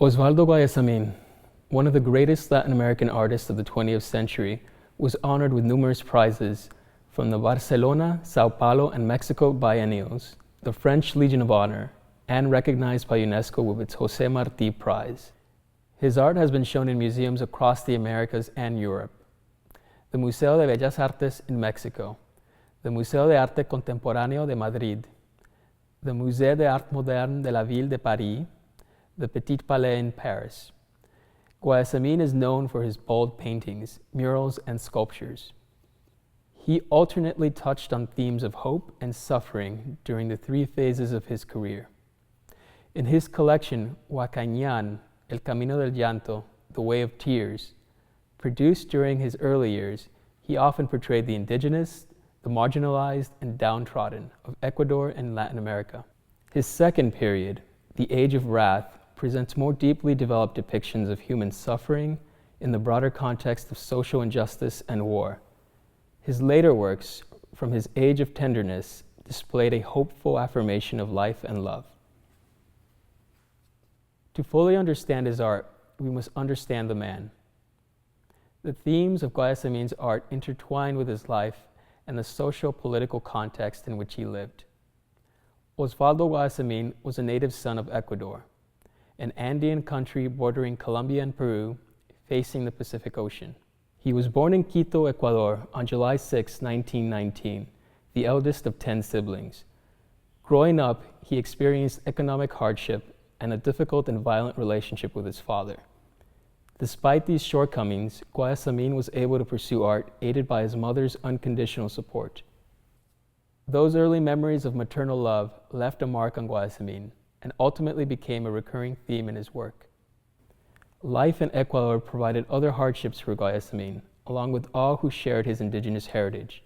Oswaldo Guayasamín, one of the greatest Latin American artists of the 20th century, was honored with numerous prizes from the Barcelona, Sao Paulo, and Mexico biennials, the French Legion of Honor, and recognized by UNESCO with its José Martí Prize. His art has been shown in museums across the Americas and Europe. The Museo de Bellas Artes in Mexico, the Museo de Arte Contemporáneo de Madrid, the Musée d'Art Moderne de la Ville de Paris, the Petit Palais in Paris. Guayasamín is known for his bold paintings, murals, and sculptures. He alternately touched on themes of hope and suffering during the three phases of his career. In his collection, Huacañán, El Camino del Llanto, The Way of Tears, produced during his early years, he often portrayed the indigenous, the marginalized, and downtrodden of Ecuador and Latin America. His second period, The Age of Wrath, presents more deeply developed depictions of human suffering in the broader context of social injustice and war. His later works, from his Age of Tenderness, displayed a hopeful affirmation of life and love. To fully understand his art, we must understand the man. The themes of Guayasamín's art intertwine with his life and the socio-political context in which he lived. Oswaldo Guayasamín was a native son of Ecuador, an Andean country bordering Colombia and Peru, facing the Pacific Ocean. He was born in Quito, Ecuador, on July 6, 1919, the eldest of 10 siblings. Growing up, he experienced economic hardship and a difficult and violent relationship with his father. Despite these shortcomings, Guayasamín was able to pursue art, aided by his mother's unconditional support. Those early memories of maternal love left a mark on Guayasamín and ultimately became a recurring theme in his work. Life in Ecuador provided other hardships for Guayasamín, along with all who shared his indigenous heritage.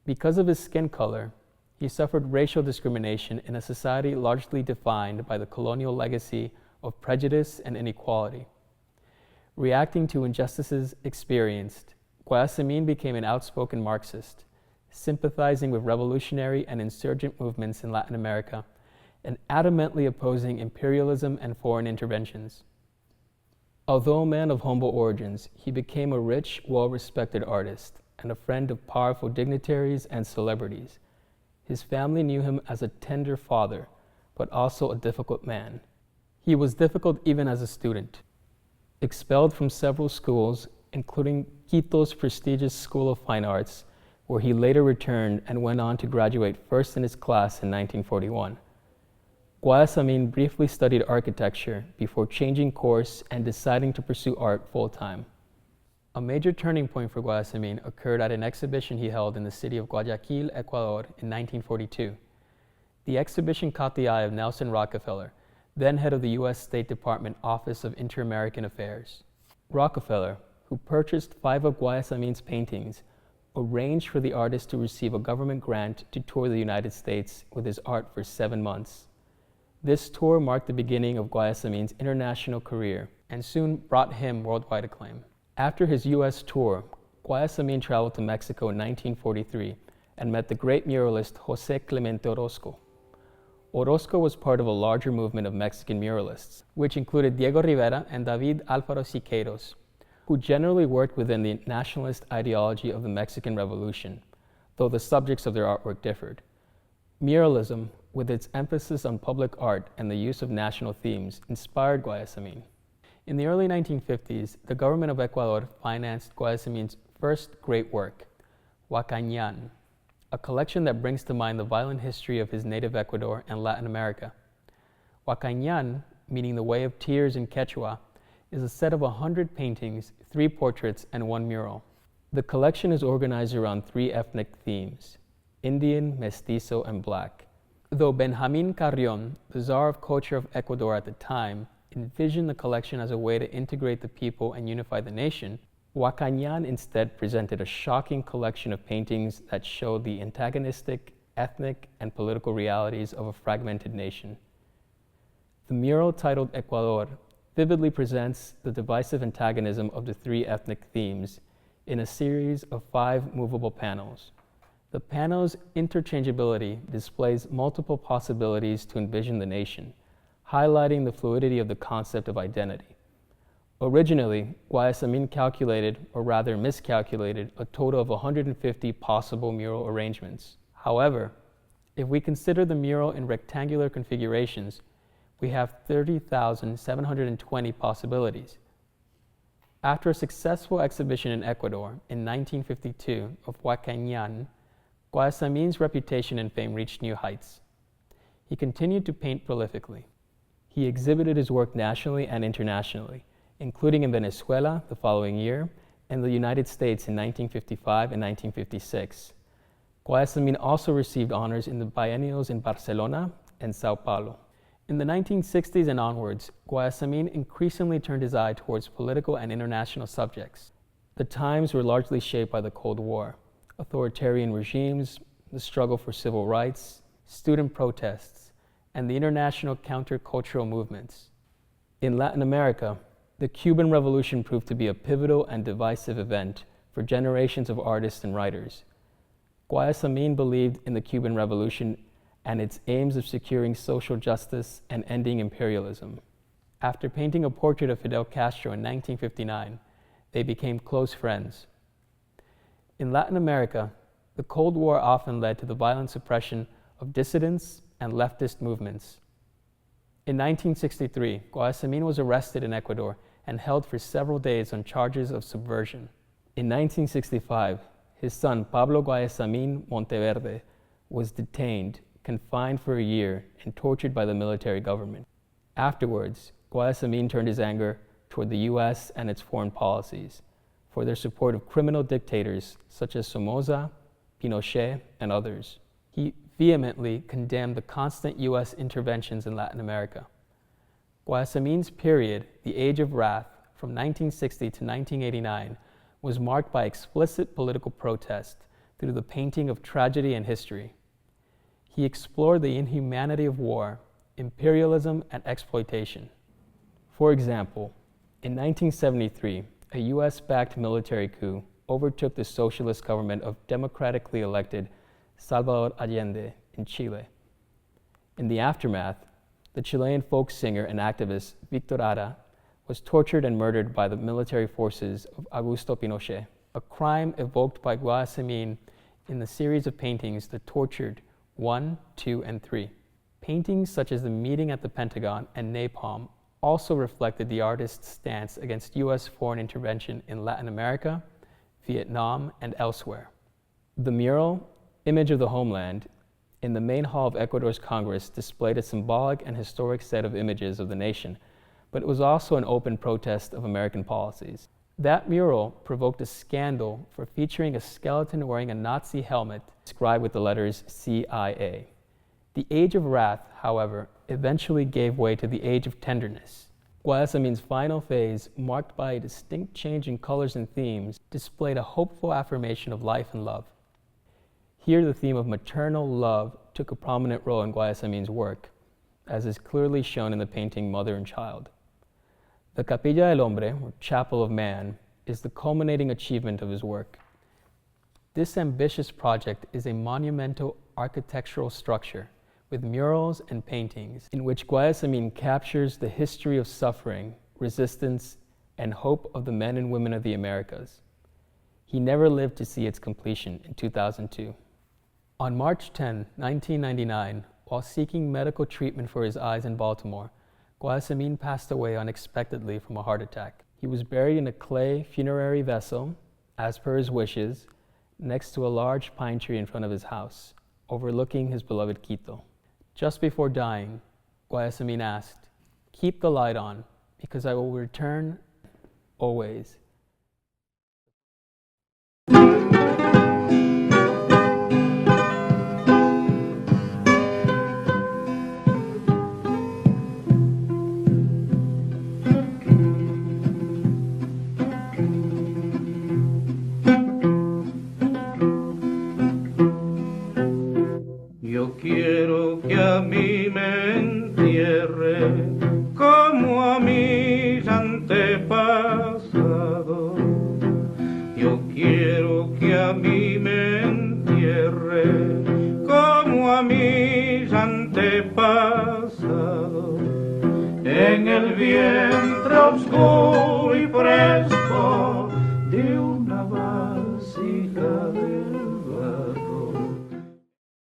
Because of his skin color, he suffered racial discrimination in a society largely defined by the colonial legacy of prejudice and inequality. Reacting to injustices experienced, Guayasamín became an outspoken Marxist, sympathizing with revolutionary and insurgent movements in Latin America, and adamantly opposing imperialism and foreign interventions. Although a man of humble origins, he became a rich, well-respected artist and a friend of powerful dignitaries and celebrities. His family knew him as a tender father, but also a difficult man. He was difficult even as a student. Expelled from several schools, including Quito's prestigious School of Fine Arts, where he later returned and went on to graduate first in his class in 1941. Guayasamín briefly studied architecture before changing course and deciding to pursue art full-time. A major turning point for Guayasamín occurred at an exhibition he held in the city of Guayaquil, Ecuador in 1942. The exhibition caught the eye of Nelson Rockefeller, then head of the U.S. State Department Office of Inter-American Affairs. Rockefeller, who purchased 5 of Guayasamín's paintings, arranged for the artist to receive a government grant to tour the United States with his art for 7 months. This tour marked the beginning of Guayasamín's international career and soon brought him worldwide acclaim. After his U.S. tour, Guayasamín traveled to Mexico in 1943 and met the great muralist José Clemente Orozco. Orozco was part of a larger movement of Mexican muralists, which included Diego Rivera and David Alfaro Siqueiros, who generally worked within the nationalist ideology of the Mexican Revolution, though the subjects of their artwork differed. Muralism, with its emphasis on public art and the use of national themes, inspired Guayasamín. In the early 1950s, the government of Ecuador financed Guayasamín's first great work, Huacañán, a collection that brings to mind the violent history of his native Ecuador and Latin America. Huacañán, meaning the Way of Tears in Quechua, is a set of 100 paintings, 3 portraits, and 1 mural. The collection is organized around 3 ethnic themes: Indian, Mestizo, and Black. Though Benjamín Carrión, the Czar of Culture of Ecuador at the time, envisioned the collection as a way to integrate the people and unify the nation, Huacañán instead presented a shocking collection of paintings that showed the antagonistic, ethnic, and political realities of a fragmented nation. The mural, titled Ecuador, vividly presents the divisive antagonism of the 3 ethnic themes in a series of 5 movable panels. The panel's interchangeability displays multiple possibilities to envision the nation, highlighting the fluidity of the concept of identity. Originally, Guayasamín calculated, or rather miscalculated, a total of 150 possible mural arrangements. However, if we consider the mural in rectangular configurations, we have 30,720 possibilities. After a successful exhibition in Ecuador in 1952 of Huacañán, Guayasamín's reputation and fame reached new heights. He continued to paint prolifically. He exhibited his work nationally and internationally, including in Venezuela the following year and the United States in 1955 and 1956. Guayasamín also received honors in the biennials in Barcelona and Sao Paulo. In the 1960s and onwards, Guayasamín increasingly turned his eye towards political and international subjects. The times were largely shaped by the Cold War, authoritarian regimes, the struggle for civil rights, student protests, and the international countercultural movements. In Latin America, the Cuban Revolution proved to be a pivotal and divisive event for generations of artists and writers. Guayasamín believed in the Cuban Revolution and its aims of securing social justice and ending imperialism. After painting a portrait of Fidel Castro in 1959, they became close friends. In Latin America, the Cold War often led to the violent suppression of dissidents and leftist movements. In 1963, Guayasamín was arrested in Ecuador and held for several days on charges of subversion. In 1965, his son Pablo Guayasamín Monteverde was detained, confined for a year, and tortured by the military government. Afterwards, Guayasamín turned his anger toward the U.S. and its foreign policies for their support of criminal dictators such as Somoza, Pinochet, and others. He vehemently condemned the constant U.S. interventions in Latin America. Guayasamín's period, the Age of Wrath, from 1960 to 1989, was marked by explicit political protest through the painting of tragedy and history. He explored the inhumanity of war, imperialism, and exploitation. For example, in 1973, a US-backed military coup overtook the socialist government of democratically elected Salvador Allende in Chile. In the aftermath, the Chilean folk singer and activist Victor Jara was tortured and murdered by the military forces of Augusto Pinochet, a crime evoked by Guayasamín in the series of paintings The Tortured 1, 2, and 3. Paintings such as The Meeting at the Pentagon and Napalm also reflected the artist's stance against U.S. foreign intervention in Latin America, Vietnam, and elsewhere. The mural, Image of the Homeland, in the main hall of Ecuador's Congress displayed a symbolic and historic set of images of the nation, but it was also an open protest of American policies. That mural provoked a scandal for featuring a skeleton wearing a Nazi helmet inscribed with the letters CIA. The Age of Wrath, however, eventually gave way to the Age of Tenderness. Guayasamín's final phase, marked by a distinct change in colors and themes, displayed a hopeful affirmation of life and love. Here the theme of maternal love took a prominent role in Guayasamín's work, as is clearly shown in the painting Mother and Child. The Capilla del Hombre, or Chapel of Man, is the culminating achievement of his work. This ambitious project is a monumental architectural structure with murals and paintings in which Guayasamín captures the history of suffering, resistance, and hope of the men and women of the Americas. He never lived to see its completion in 2002. On March 10, 1999, while seeking medical treatment for his eyes in Baltimore, Guayasamín passed away unexpectedly from a heart attack. He was buried in a clay funerary vessel, as per his wishes, next to a large pine tree in front of his house, overlooking his beloved Quito. Just before dying, Guayasamín asked, "Keep the light on, because I will return always." Yo quiero que a mí me entierre como a mis antepasados. Yo quiero que a mí me entierre como a mis antepasados. bien.